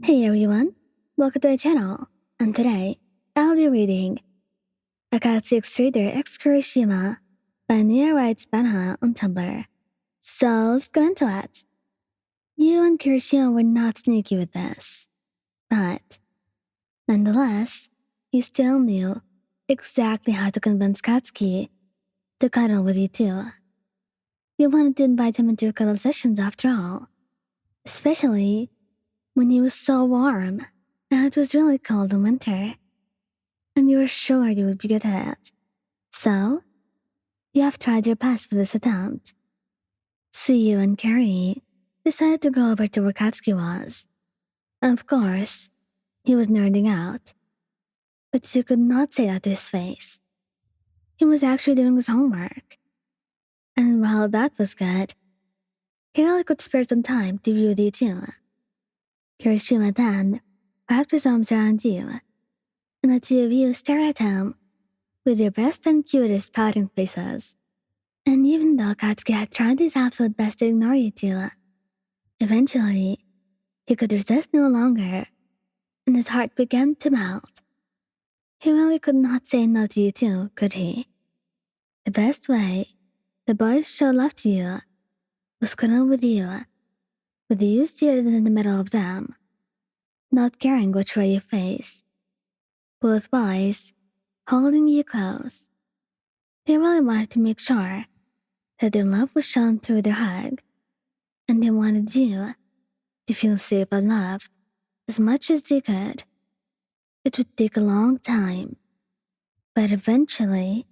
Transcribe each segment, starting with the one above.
Hey everyone, welcome to my channel, and today I'll be reading Akatsuki Reader X Kirishima by Nia Writes Banha on Tumblr. So let's get into it. You and Kirishima were not sneaky with this, but nonetheless, you still knew exactly how to convince Katsuki to cuddle with you too. You wanted to invite him into your cuddle sessions after all, especially when he was so warm and it was really cold in winter, and you were sure you would be good at it. So, you have tried your best for this attempt. Suyu and Carrie decided to go over to where Katsuki was. Of course, he was nerding out, but you could not say that to his face. He was actually doing his homework. And while that was good, he really could spare some time to be with you too. Kirishima then wrapped his arms around you, and the two of you stared at him with your best and cutest pouting faces. And even though Katsuki had tried his absolute best to ignore you two, eventually, he could resist no longer, and his heart began to melt. He really could not say no to you two, could he? The best way the boys showed love to you was cuddling with you seated in the middle of them, not caring which way you face. Both boys holding you close. They really wanted to make sure that their love was shown through their hug, and they wanted you to feel safe and loved as much as they could. It would take a long time, but eventually,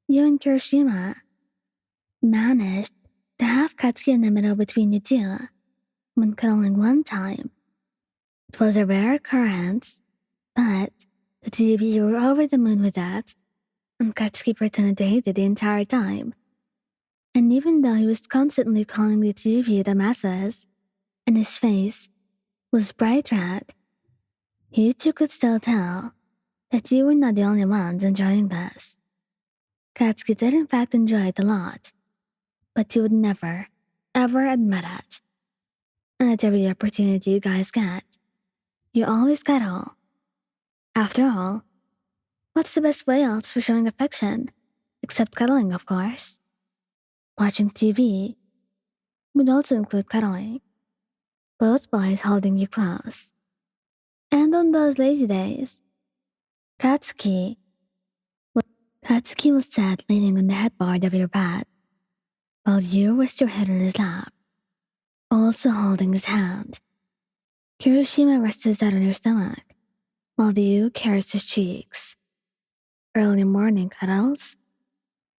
you and Kirishima managed to have Katsuki in the middle between you two when cuddling one time. It was a rare occurrence, but the two of you were over the moon with that, and Katsuki pretended to hate it the entire time. And even though he was constantly calling the two of you the masses, and his face was bright red, you two could still tell that you were not the only ones enjoying this. Katsuki did in fact enjoy it a lot, but he would never, ever admit it. And at every opportunity you guys get, you always cuddle. After all, what's the best way else for showing affection, except cuddling, of course? Watching TV would also include cuddling, both boys holding you close. And on those lazy days, Katsuki Katsuki was sat leaning on the headboard of your bed, while you rested your head on his lap, also holding his hand. Kirishima rested his head on your stomach, while you caressed his cheeks. Early morning cuddles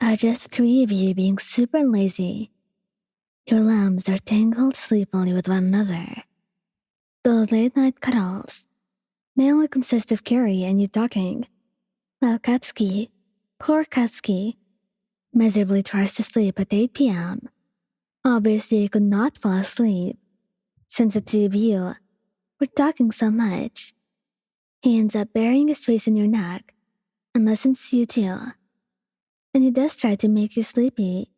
are just the three of you being super lazy. Your limbs are tangled sleepily with one another. Those late night cuddles mainly consist of Kiri and you talking, while Katsuki, poor Katsuki, miserably tries to sleep at 8 p.m. Obviously, he could not fall asleep, since the two of you were talking so much. He ends up burying his face in your neck and listens to you too. And he does try to make you sleepy,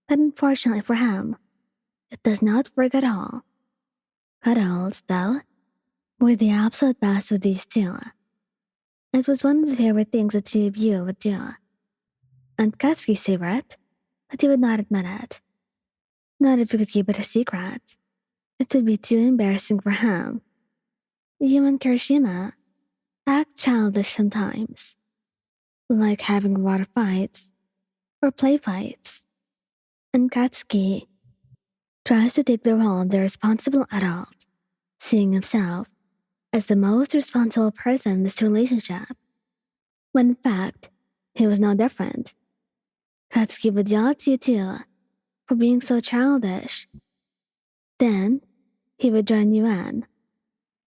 but unfortunately for him, it does not work at all. Cuddles, though, were the absolute best with these two. It was one of the favorite things the two of you would do. And Katsuki's favorite, but he would not admit it. Not if you could keep it a secret. It would be too embarrassing for him. You and Kirishima act childish sometimes, like having water fights or play fights. And Katsuki tries to take the role of the responsible adult, seeing himself as the most responsible person in this relationship, when in fact, he was no different. Katsuki would yell at you too for being so childish. Then, he would join you in.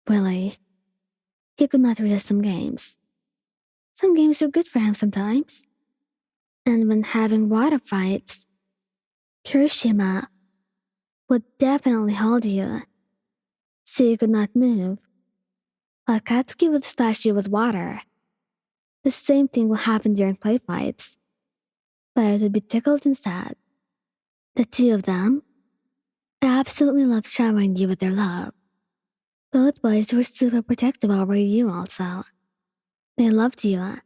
Really, he could not resist some games. Some games are good for him sometimes. And when having water fights, Kirishima would definitely hold you, so you could not move, while Katsuki would splash you with water. The same thing will happen during play fights, but it would be tickled instead. The two of them absolutely loved showering you with their love. Both boys were super protective over you also. They loved you,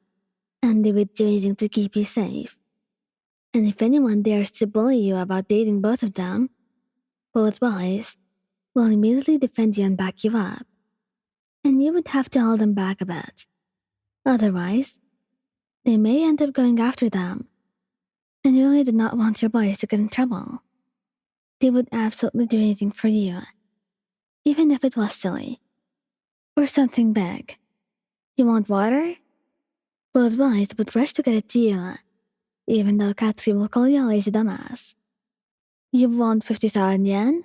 and they would do anything to keep you safe. And if anyone dares to bully you about dating both of them, both boys will immediately defend you and back you up. And you would have to hold them back a bit. Otherwise, they may end up going after them. And you really did not want your boys to get in trouble. They would absolutely do anything for you, even if it was silly. Or something big. You want water? Both boys would rush to get it to you, even though Katsuki will call you a lazy dumbass. You want 50,000 yen?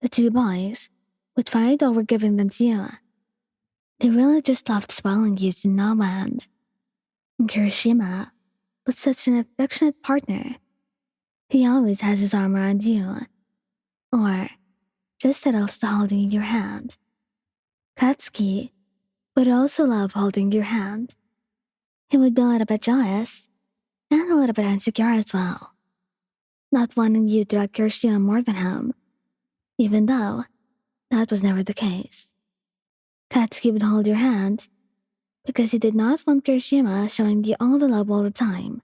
The two boys would fight over giving them to you. They really just loved spoiling you to no end. And Kirishima was such an affectionate partner. He always has his arm around you, or just settles to holding your hand. Katsuki would also love holding your hand. He would be a little bit jealous and a little bit insecure as well, not wanting you to like Kirishima more than him, even though that was never the case. Katsuki would hold your hand because he did not want Kirishima showing you all the love all the time.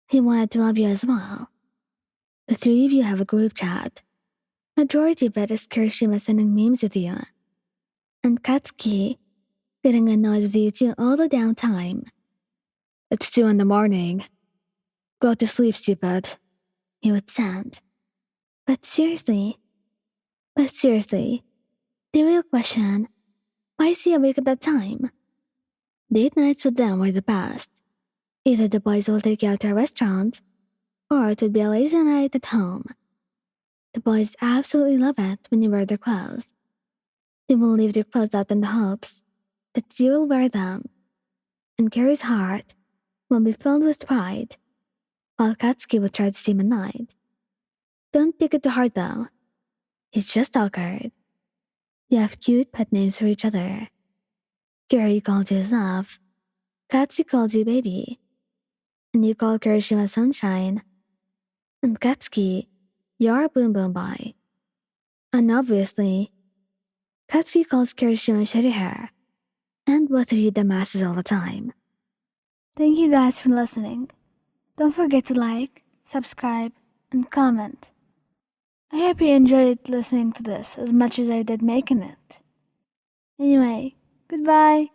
He wanted to love you as well. The three of you have a group chat. Majority of it is Kirishima sending memes with you, and Katsuki getting annoyed with you too all the damn time. It's 2 in the morning. Go to sleep, stupid, he would send. But seriously, the real question, why is he awake at that time? Date nights with them were the best. Either the boys will take you out to a restaurant, or it would be a lazy night at home. The boys absolutely love it when you wear their clothes. They will leave their clothes out in the hopes that you will wear them, and Carrie's heart will be filled with pride, while Katsuki will try to seem annoyed. Don't take it to heart though. He's just awkward. You have cute pet names for each other. Carrie calls you Love, Katsuki calls you Baby, and you call Kirishima Sunshine, and Katsuki, you're Boom Boom Boy. And obviously, Katsuki calls Kirishima Shitty Hair, and both of you dumbasses all the time. Thank you guys for listening. Don't forget to like, subscribe, and comment. I hope you enjoyed listening to this as much as I did making it. Anyway, goodbye.